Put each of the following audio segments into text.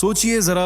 सोचिए जरा,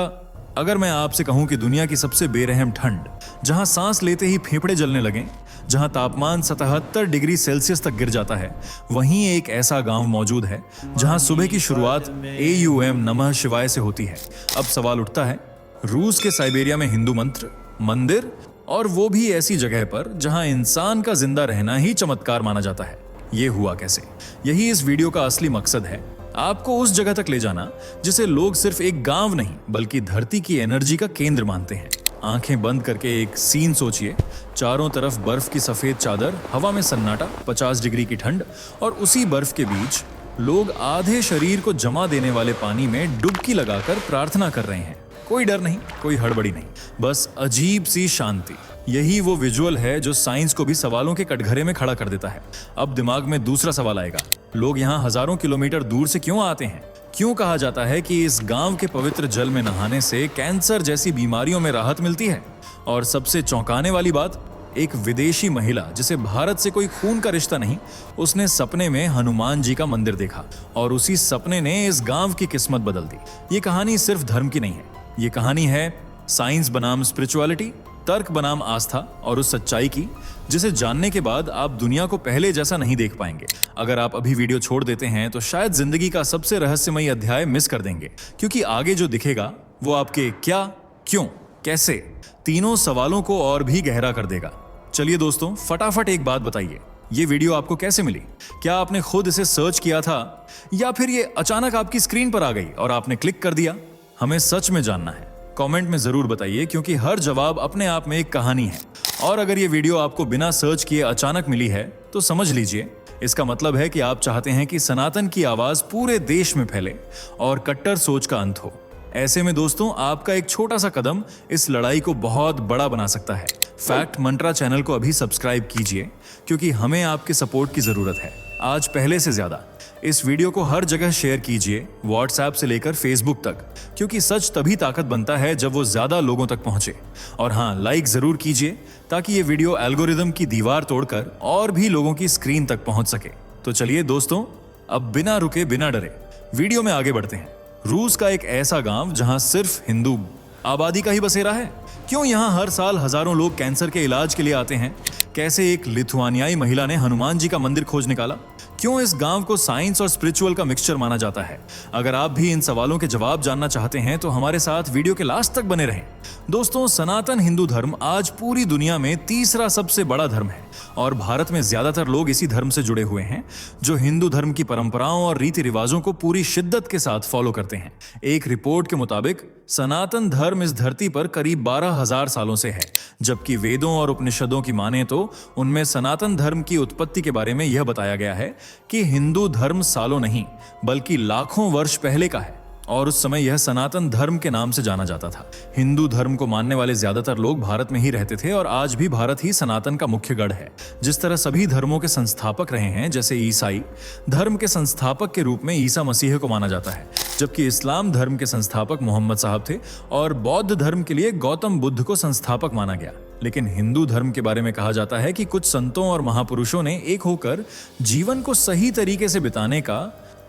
अगर मैं आपसे कहूं कि दुनिया की सबसे बेरहम ठंड, जहां सांस लेते ही फेफड़े जलने लगें, जहां तापमान 77 डिग्री सेल्सियस तक गिर जाता है, वहीं एक ऐसा गांव मौजूद है जहां सुबह की शुरुआत AUM नमः शिवाय से होती है। अब सवाल उठता है, रूस के साइबेरिया में हिंदू मंत्र, मंदिर, और वो भी ऐसी जगह पर जहां इंसान का जिंदा रहना ही चमत्कार माना जाता है, ये हुआ कैसे? यही इस वीडियो का असली मकसद है, आपको उस जगह तक ले जाना जिसे लोग सिर्फ एक गांव नहीं बल्कि धरती की एनर्जी का केंद्र मानते हैं। आंखें बंद करके एक सीन सोचिए, चारों तरफ बर्फ की सफेद चादर, हवा में सन्नाटा, 50 डिग्री की ठंड, और उसी बर्फ के बीच लोग आधे शरीर को जमा देने वाले पानी में डुबकी लगाकर प्रार्थना कर रहे हैं। कोई डर नहीं, कोई हड़बड़ी नहीं, बस अजीब सी शांति। यही वो विजुअल है जो साइंस को भी सवालों के कटघरे में खड़ा कर देता है। अब दिमाग में दूसरा सवाल आएगा, लोग यहाँ हजारों किलोमीटर दूर से क्यों आते हैं? क्यों कहा जाता है कि इस गांव के पवित्र जल में नहाने से कैंसर जैसी बीमारियों में राहत मिलती है? और सबसे चौंकाने वाली बात, एक विदेशी महिला जिसे भारत से कोई खून का रिश्ता नहीं, उसने सपने में हनुमान जी का मंदिर देखा और उसी सपने ने इस गांव की किस्मत बदल दी। ये कहानी सिर्फ धर्म की नहीं है, ये कहानी है साइंस बनाम स्पिरिचुअलिटी, तर्क बनाम आस्था, और उस सच्चाई की जिसे जानने के बाद आप दुनिया को पहले जैसा नहीं देख पाएंगे। अगर आप अभी वीडियो छोड़ देते हैं तो शायद जिंदगी का सबसे रहस्यमयी अध्याय मिस कर देंगे, क्योंकि आगे जो दिखेगा वो आपके क्या, क्यों, कैसे तीनों सवालों को और भी गहरा कर देगा। चलिए दोस्तों, फटाफट एक बात बताइए, ये वीडियो आपको कैसे मिली? क्या आपने खुद इसे सर्च किया था, या फिर ये अचानक आपकी स्क्रीन पर आ गई और आपने क्लिक कर दिया? हमें सच में जानना है, कमेंट में जरूर बताइए, क्योंकि हर जवाब अपने आप में एक कहानी है। और अगर ये वीडियो आपको बिना सर्च किए अचानक मिली है तो समझ लीजिए, इसका मतलब है कि आप चाहते हैं कि सनातन की आवाज पूरे देश में फैले और कट्टर सोच का अंत हो। ऐसे में दोस्तों, आपका एक छोटा सा कदम इस लड़ाई को बहुत बड़ा बना सकता है। फैक्ट मंत्रा चैनल को अभी सब्सक्राइब कीजिए, क्योंकि हमें आपके सपोर्ट की जरूरत है आज पहले से ज्यादा। इस वीडियो को हर जगह शेयर कीजिए, व्हाट्सएप से लेकर फेसबुक तक, क्योंकि सच तभी ताकत बनता है जब वो ज्यादा लोगों तक पहुंचे। और हाँ, लाइक जरूर कीजिए ताकि ये वीडियो एल्गोरिदम की दीवार तोड़कर और भी लोगों की स्क्रीन तक पहुंच सके। तो चलिए दोस्तों, अब बिना रुके बिना डरे वीडियो में आगे बढ़ते हैं। रूस का एक ऐसा गांव जहां सिर्फ हिंदू आबादी का ही बसेरा है। क्यों यहाँ हर साल हजारों लोग कैंसर के इलाज के लिए आते हैं? कैसे एक लिथुआनियाई महिला ने हनुमान जी का मंदिर खोज निकाला? क्यों इस गांव को साइंस और स्पिरिचुअल का मिक्सचर माना जाता है? अगर आप भी इन सवालों के जवाब जानना चाहते हैं तो हमारे साथ वीडियो के लास्ट तक बने रहें। दोस्तों, सनातन हिंदू धर्म आज पूरी दुनिया में तीसरा सबसे बड़ा धर्म है, और भारत में ज्यादातर लोग इसी धर्म से जुड़े हुए हैं, जो हिंदू धर्म की परंपराओं और रीति रिवाजों को पूरी शिद्दत के साथ फॉलो करते हैं। एक रिपोर्ट के मुताबिक सनातन धर्म इस धरती पर करीब 12,000 सालों से है, जबकि वेदों और उपनिषदों की माने तो उनमें सनातन धर्म की उत्पत्ति के बारे में यह बताया गया है कि हिंदू धर्म सालों नहीं बल्कि लाखों वर्ष पहले का है, और उस समय यह सनातन धर्म के नाम से जाना जाता था। हिंदू धर्म को मानने वाले ज्यादातर लोग भारत में ही रहते थे, और आज भी भारत ही सनातन का मुख्य गढ़ है। जिस तरह सभी धर्मों के संस्थापक रहे हैं, जैसे ईसाई धर्म के संस्थापक के रूप में ईसा मसीह को माना जाता है, जबकि इस्लाम धर्म के संस्थापक मोहम्मद साहब थे, और बौद्ध धर्म के लिए गौतम बुद्ध को संस्थापक माना गया। लेकिन हिंदू धर्म के बारे में कहा जाता है कि कुछ संतों और महापुरुषों ने एक होकर जीवन को सही तरीके से बिताने का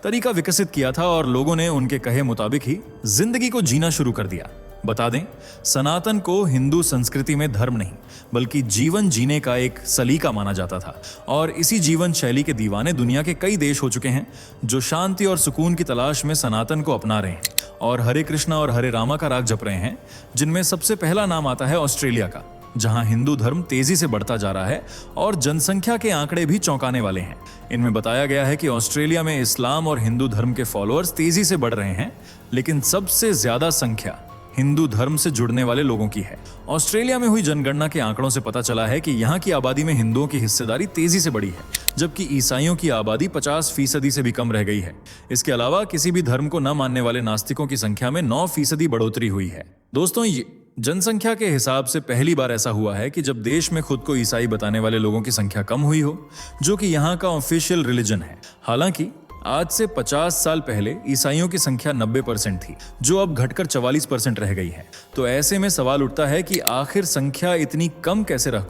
तरीका विकसित किया था, और लोगों ने उनके कहे मुताबिक ही जिंदगी को जीना शुरू कर दिया। बता दें, सनातन को हिंदू संस्कृति में धर्म नहीं बल्कि जीवन जीने का एक सलीका माना जाता था, और इसी जीवन शैली के दीवाने दुनिया के कई देश हो चुके हैं जो शांति और सुकून की तलाश में सनातन को अपना रहे हैं और हरे कृष्णा और हरे रामा का राग जप रहे हैं। जिनमें सबसे पहला नाम आता है ऑस्ट्रेलिया का, जहां हिंदू धर्म तेजी से बढ़ता जा रहा है और जनसंख्या के आंकड़े भी चौंकाने वाले हैं। इनमें बताया गया है कि ऑस्ट्रेलिया में इस्लाम और हिंदू धर्म के फॉलोअर्स तेजी से बढ़ रहे हैं, लेकिन सबसे ज्यादा संख्या हिंदू धर्म से जुड़ने वाले लोगों की है। ऑस्ट्रेलिया में हुई जनगणना के आंकड़ों से पता चला है कि यहाँ की आबादी में हिंदुओं की हिस्सेदारी तेजी से बढ़ी है, जबकि ईसाइयों की आबादी 50% से भी कम रह गई है। इसके अलावा किसी भी धर्म को न मानने वाले नास्तिकों की संख्या में 9% बढ़ोतरी हुई है। दोस्तों, ये जनसंख्या के हिसाब से पहली बार ऐसा हुआ है कि जब देश में खुद को ईसाई बताने वाले लोगों की संख्या कम हुई हो, जो कि यहाँ का ऑफिशियल रिलीजन है। हालांकि आज से 50 साल पहले ईसाइयों की संख्या 90% थी, जो अब घटकर 44% रह गई है। तो ऐसे में सवाल उठता है कि आखिर संख्या इतनी कम कैसे रह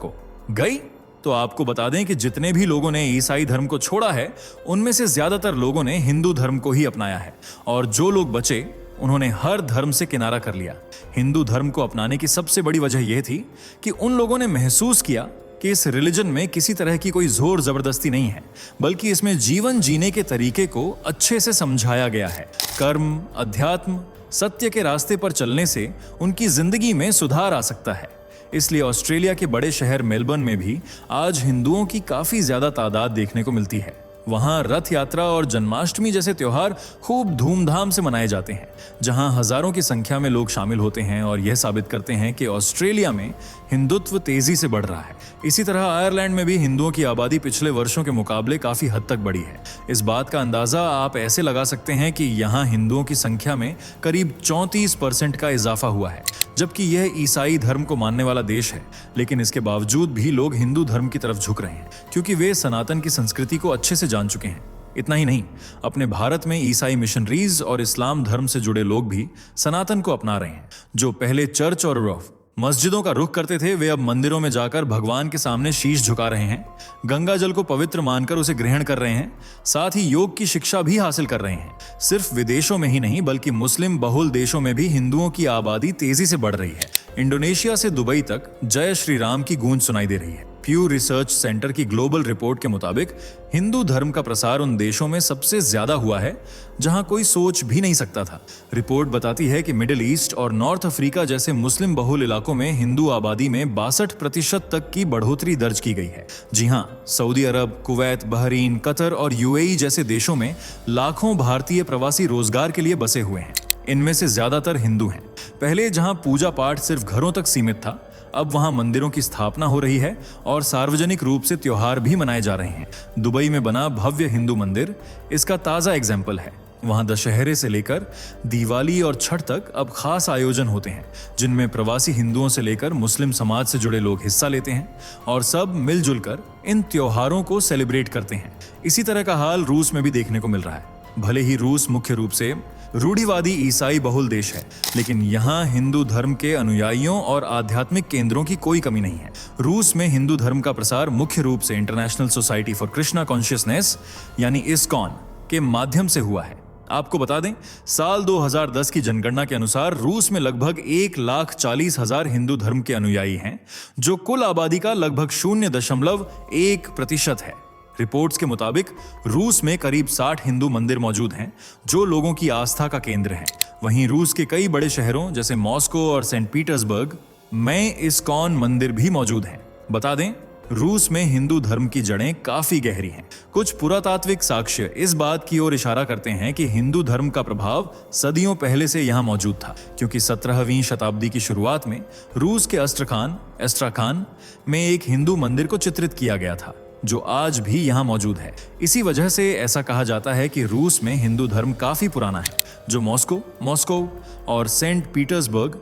गई? तो आपको बता दें कि जितने भी लोगों ने ईसाई धर्म को छोड़ा है, उनमें से ज्यादातर लोगों ने हिंदू धर्म को ही अपनाया है, और जो लोग बचे उन्होंने हर धर्म से किनारा कर लिया। हिंदू धर्म को अपनाने की सबसे बड़ी वजह यह थी कि उन लोगों ने महसूस किया कि इस रिलीजन में किसी तरह की कोई जोर जबरदस्ती नहीं है, बल्कि इसमें जीवन जीने के तरीके को अच्छे से समझाया गया है। कर्म, अध्यात्म, सत्य के रास्ते पर चलने से उनकी जिंदगी में सुधार आ सकता है। इसलिए ऑस्ट्रेलिया के बड़े शहर मेलबर्न में भी आज हिंदुओं की काफी ज्यादा तादाद देखने को मिलती है। वहां रथ यात्रा और जन्माष्टमी जैसे त्योहार खूब धूमधाम से मनाए जाते हैं, जहां हजारों की संख्या में लोग शामिल होते हैं और यह साबित करते हैं कि ऑस्ट्रेलिया में हिंदुत्व तेजी से बढ़ रहा है। इसी तरह आयरलैंड में भी हिंदुओं की आबादी पिछले वर्षों के मुकाबले काफी हद तक बढ़ी है। इस बात का अंदाजा आप ऐसे लगा सकते हैं कि यहाँ हिंदुओं की संख्या में करीब 34% का इजाफा हुआ है, जबकि यह ईसाई धर्म को मानने वाला देश है। लेकिन इसके बावजूद भी लोग हिंदू धर्म की तरफ झुक रहे हैं, क्योंकि वे सनातन की संस्कृति को अच्छे से जान चुके हैं। इतना ही नहीं, अपने भारत में ईसाई मिशनरीज और इस्लाम धर्म से जुड़े लोग भी सनातन को अपना रहे हैं। जो पहले चर्च और मस्जिदों का रुख करते थे, वे अब मंदिरों में जाकर भगवान के सामने शीश झुका रहे हैं, गंगा जल को पवित्र मानकर उसे ग्रहण कर रहे हैं, साथ ही योग की शिक्षा भी हासिल कर रहे हैं। सिर्फ विदेशों में ही नहीं, बल्कि मुस्लिम बहुल देशों में भी हिंदुओं की आबादी तेजी से बढ़ रही है। इंडोनेशिया से दुबई तक जय श्री राम की गूंज सुनाई दे रही है। प्यू रिसर्च सेंटर की ग्लोबल रिपोर्ट के मुताबिक हिंदू धर्म का प्रसार उन देशों में सबसे ज्यादा हुआ है जहां कोई सोच भी नहीं सकता था। रिपोर्ट बताती है कि मिडिल ईस्ट और नॉर्थ अफ्रीका जैसे मुस्लिम बहुल इलाकों में हिंदू आबादी में 62% तक की बढ़ोतरी दर्ज की गई है। जी हां, सऊदी अरब, कुवैत, बहरीन, कतर और यूएई जैसे देशों में लाखों भारतीय प्रवासी रोजगार के लिए बसे हुए हैं। इनमें से ज्यादातर हिंदू हैं। पहले जहां पूजा पाठ सिर्फ घरों तक सीमित था, अब वहां मंदिरों की स्थापना हो रही है और सार्वजनिक रूप से त्योहार भी मनाए जा रहे हैं। दुबई में बना भव्य हिंदू मंदिर इसका ताजा एग्जाम्पल है। वहां दशहरे से लेकर दिवाली और छठ तक अब खास आयोजन होते हैं, जिनमें प्रवासी हिंदुओं से लेकर मुस्लिम समाज से जुड़े लोग हिस्सा लेते हैं और सब मिलजुल कर इन त्योहारों को सेलिब्रेट करते हैं। इसी तरह का हाल रूस में भी देखने को मिल रहा है। भले ही रूस मुख्य रूप से रूढ़िवादी ईसाई बहुल देश है, लेकिन यहाँ हिंदू धर्म के अनुयायियों और आध्यात्मिक केंद्रों की कोई कमी नहीं है। रूस में हिंदू धर्म का प्रसार मुख्य रूप से international society for Krishna consciousness यानी इस्कॉन के माध्यम से हुआ है। आपको बता दें, साल 2010 की जनगणना के अनुसार रूस में लगभग 1,40,000 हिंदू धर्म के अनुयायी हैं, जो कुल आबादी का लगभग 0.1% है। रिपोर्ट्स के मुताबिक रूस में करीब 60 हिंदू मंदिर मौजूद हैं, जो लोगों की आस्था का केंद्र हैं। वहीं रूस के कई बड़े शहरों जैसे मॉस्को और सेंट पीटर्सबर्ग में इस्कॉन मंदिर भी मौजूद हैं। बता दें, रूस में हिंदू धर्म की जड़ें काफी गहरी हैं। कुछ पुरातात्विक साक्ष्य इस बात की ओर इशारा करते हैं कि हिंदू धर्म का प्रभाव सदियों पहले से यहां मौजूद था, क्योंकि 17वीं शताब्दी की शुरुआत में रूस के एस्ट्राखान में एक हिंदू मंदिर को चित्रित किया गया था, जो आज भी यहां मौजूद है। इसी वजह से ऐसा कहा जाता है कि रूस में हिंदू धर्म काफी पुराना है, जो मॉस्को और सेंट पीटर्सबर्ग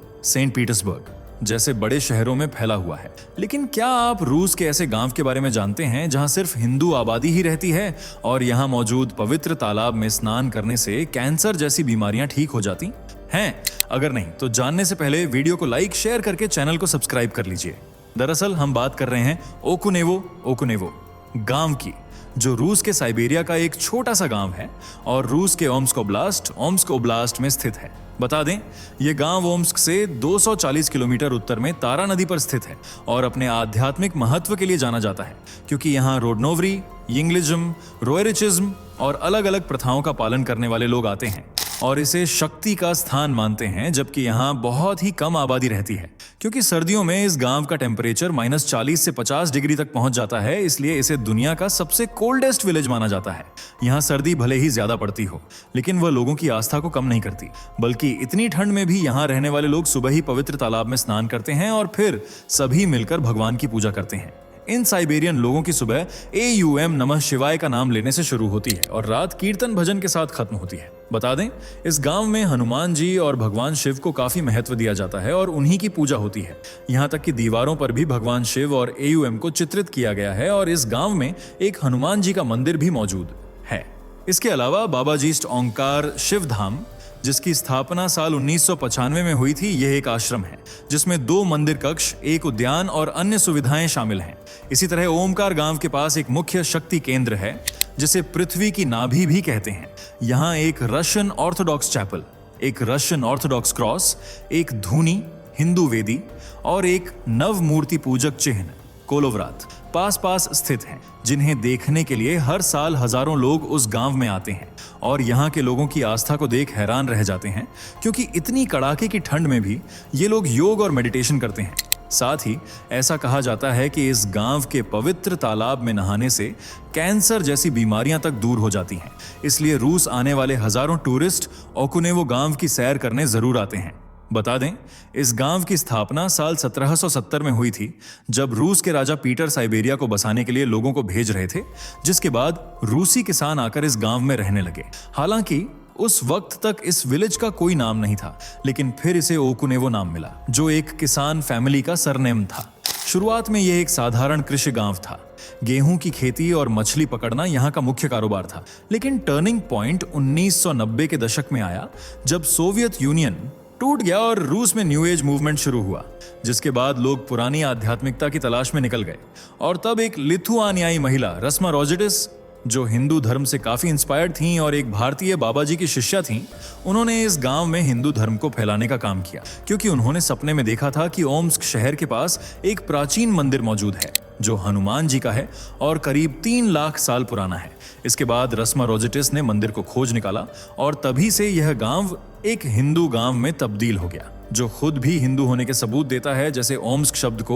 जैसे बड़े शहरों में फैला हुआ है। लेकिन क्या आप रूस के ऐसे गांव के बारे में जानते हैं जहां सिर्फ हिंदू आबादी ही रहती है और यहां मौजूद पवित्र तालाब में स्नान करने से कैंसर जैसी बीमारियां ठीक हो जाती हैं? अगर नहीं तो जानने से पहले वीडियो को लाइक, शेयर करके चैनल को सब्सक्राइब कर लीजिए। दरअसल हम बात कर रहे हैं ओकुनेवो गांव की, जो रूस के साइबेरिया का एक छोटा सा गांव है और रूस के ओम्स्क ओब्लास्ट में स्थित है। बता दें, यह गांव ओम्स्क से 240 किलोमीटर उत्तर में तारा नदी पर स्थित है और अपने आध्यात्मिक महत्व के लिए जाना जाता है, क्योंकि यहाँ रोडनोवरी, यिंगलिज्म, रोएरिचिज्म और अलग अलग प्रथाओं का पालन करने वाले लोग आते हैं और इसे शक्ति का स्थान मानते हैं। जबकि यहाँ बहुत ही कम आबादी रहती है, क्योंकि सर्दियों में इस गांव का टेम्परेचर -40 से 50 डिग्री तक पहुंच जाता है, इसलिए इसे दुनिया का सबसे कोल्डेस्ट विलेज माना जाता है। यहाँ सर्दी भले ही ज्यादा पड़ती हो, लेकिन वह लोगों की आस्था को कम नहीं करती, बल्कि इतनी ठंड में भी यहाँ रहने वाले लोग सुबह ही पवित्र तालाब में स्नान करते हैं और फिर सभी मिलकर भगवान की पूजा करते हैं। इन साइबेरियन लोगों की सुबह AUM नमः शिवाय का नाम लेने से शुरू होती है और रात कीर्तन भजन के साथ खत्म होती है। बता दें, इस गांव में हनुमान जी और भगवान शिव को काफी महत्व दिया जाता है और उन्हीं की पूजा होती है। यहाँ तक कि दीवारों पर भी भगवान शिव और AUM को चित्रित किया गया है और इस गांव में एक हनुमान जी का मंदिर भी मौजूद है। इसके अलावा बाबाजीस्ट ओंकार शिव धाम, जिसकी स्थापना साल 1995 में हुई थी, यह एक आश्रम है जिसमें 2 मंदिर कक्ष, एक उद्यान और अन्य सुविधाएं शामिल हैं। इसी तरह ओमकार गांव के पास एक मुख्य शक्ति केंद्र है, जिसे पृथ्वी की नाभि भी कहते हैं। यहाँ एक रशियन ऑर्थोडॉक्स चैपल एक रशियन ऑर्थोडॉक्स क्रॉस, एक धूनी हिंदू वेदी और एक नव मूर्ति पूजक चिन्ह कोलोवरात पास पास स्थित हैं, जिन्हें देखने के लिए हर साल हजारों लोग उस गांव में आते हैं और यहाँ के लोगों की आस्था को देख हैरान रह जाते हैं, क्योंकि इतनी कड़ाके की ठंड में भी ये लोग योग और मेडिटेशन करते हैं। साथ ही ऐसा कहा जाता है कि इस गांव के पवित्र तालाब में नहाने से कैंसर जैसी बीमारियां तक दूर हो जाती हैं। इसलिए रूस आने वाले हजारों टूरिस्ट ओकुनेवो गांव की सैर करने जरूर आते हैं। बता दें, इस गांव की स्थापना साल 1770 में हुई थी, जब रूस के राजा पीटर साइबेरिया को बसाने के लिए लोगों को भेज रहे थे, जिसके बाद रूसी किसान आकर इस गांव में रहने लगे। हालांकि उस वक्त तक इस विलेज का कोई नाम नहीं था, लेकिन फिर इसे ओकुनेवो नाम मिला, जो एक किसान फैमिली का सरनेम था। शुरुआत में यह एक साधारण कृषि गांव था। गेहूं की खेती और मछली पकड़ना यहाँ का मुख्य कारोबार था। लेकिन टर्निंग पॉइंट 1990 के दशक में आया, जब सोवियत यूनियन टूट गया और रूस में न्यू एज मूवमेंट शुरू हुआ, जिसके बाद लोग पुरानी आध्यात्मिकता की तलाश में निकल गए। और तब एक लिथुआनियाई महिला रस्मा रोजेटिस, जो हिंदू धर्म से काफी इंस्पायर्ड थीं और एक भारतीय बाबा जी की शिष्या थीं, उन्होंने इस गांव में हिंदू धर्म को फैलाने का काम किया, क्योंकि उन्होंने सपने में देखा था कि ओम्स्क शहर के पास एक प्राचीन मंदिर मौजूद है, जो हनुमान जी का है और करीब 3 लाख साल पुराना है। इसके बाद रस्मा रोजेटिस ने मंदिर को खोज निकाला और तभी से यह गांव एक हिंदू गांव में तब्दील हो गया, जो खुद भी हिंदू होने के सबूत देता है। जैसे ओम्स्क शब्द को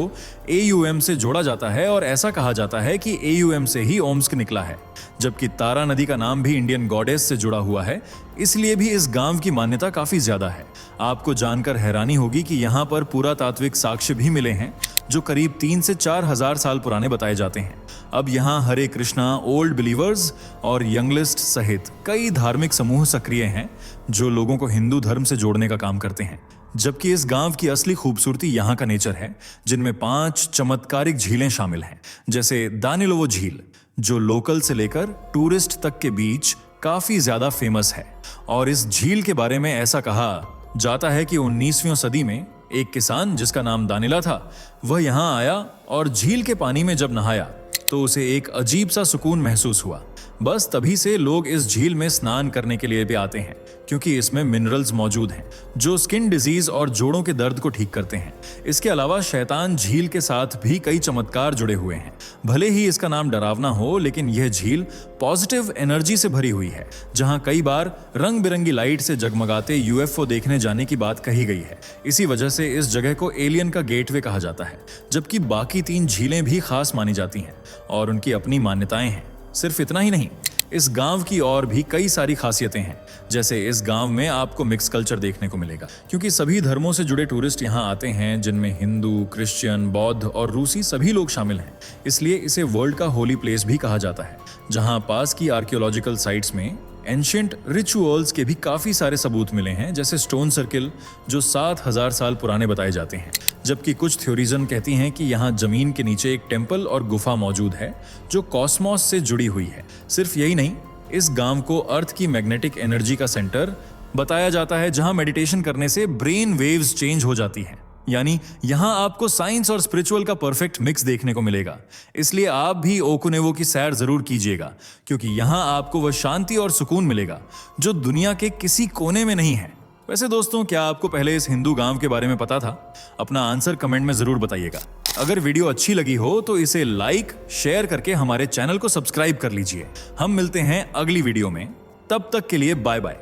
AUM से जोड़ा जाता है और ऐसा कहा जाता है कि AUM से ही ओम्स्क निकला है, जबकि तारा नदी का नाम भी इंडियन गॉडेस से जुड़ा हुआ है, इसलिए भी इस गांव की मान्यता काफी ज्यादा है। आपको जानकर हैरानी होगी कि यहाँ पर पुरातात्विक साक्ष्य भी मिले हैं, जो करीब 3 से 4 हजार साल पुराने बताए जाते हैं। अब यहाँ हरे कृष्णा, ओल्ड बिलीवर्स और यंगलिस्ट सहित कई धार्मिक समूह सक्रिय हैं, जो लोगों को हिंदू धर्म से जोड़ने का काम करते हैं। जबकि इस गांव की असली खूबसूरती यहाँ का नेचर है, जिनमें 5 चमत्कारिक झीलें शामिल हैं, जैसे दानिलोवो झील, जो लोकल से लेकर टूरिस्ट तक के बीच काफी ज्यादा फेमस है। और इस झील के बारे में ऐसा कहा जाता है कि 19वीं सदी में एक किसान, जिसका नाम दानिला था, वह यहाँ आया और झील के पानी में जब नहाया तो उसे एक अजीब सा सुकून महसूस हुआ। बस तभी से लोग इस झील में स्नान करने के लिए भी आते हैं, क्योंकि इसमें मिनरल्स मौजूद हैं, जो स्किन डिजीज और जोड़ों के दर्द को ठीक करते हैं। इसके अलावा शैतान झील के साथ भी कई चमत्कार जुड़े हुए हैं। भले ही इसका नाम डरावना हो, लेकिन यह झील पॉजिटिव एनर्जी से भरी हुई है, जहां कई बार रंग बिरंगी लाइट से जगमगाते UFO देखने जाने की बात कही गई है। इसी वजह से इस जगह को एलियन का गेटवे कहा जाता है। जबकि बाकी 3 झीलें भी खास मानी जाती हैं और उनकी अपनी मान्यताएं हैं। सिर्फ इतना ही नहीं, इस गांव की और भी कई सारी खासियतें हैं। जैसे इस गांव में आपको मिक्स कल्चर देखने को मिलेगा, क्योंकि सभी धर्मों से जुड़े टूरिस्ट यहाँ आते हैं, जिनमें हिंदू, क्रिश्चियन, बौद्ध और रूसी सभी लोग शामिल हैं। इसलिए इसे वर्ल्ड का होली प्लेस भी कहा जाता है, जहाँ पास की आर्कियोलॉजिकल साइट्स में एंशिएंट रिचुअल्स के भी काफी सारे सबूत मिले हैं, जैसे स्टोन सर्किल, जो 7000 साल पुराने बताए जाते हैं। जबकि कुछ थ्योरीजन कहती हैं कि यहाँ जमीन के नीचे एक टेम्पल और गुफा मौजूद है, जो कॉस्मोस से जुड़ी हुई है। सिर्फ यही नहीं, इस गांव को अर्थ की मैग्नेटिक एनर्जी का सेंटर बताया जाता है, जहां मेडिटेशन करने से ब्रेन वेव्स चेंज हो जाती हैं। यानी यहाँ आपको साइंस और स्पिरिचुअल का परफेक्ट मिक्स देखने को मिलेगा। इसलिए आप भी ओकुनेवो की सैर जरूर कीजिएगा, क्योंकि यहाँ आपको वह शांति और सुकून मिलेगा जो दुनिया के किसी कोने में नहीं है। वैसे दोस्तों, क्या आपको पहले इस हिंदू गांव के बारे में पता था? अपना आंसर कमेंट में जरूर बताइएगा। अगर वीडियो अच्छी लगी हो तो इसे लाइक, शेयर करके हमारे चैनल को सब्सक्राइब कर लीजिए। हम मिलते हैं अगली वीडियो में, तब तक के लिए बाय बाय।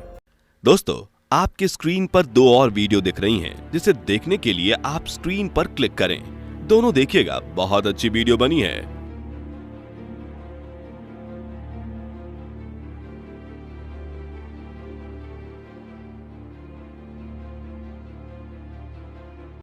दोस्तों, आपके स्क्रीन पर 2 और वीडियो दिख रही हैं, जिसे देखने के लिए आप स्क्रीन पर क्लिक करें। दोनों देखिएगा, बहुत अच्छी वीडियो बनी है।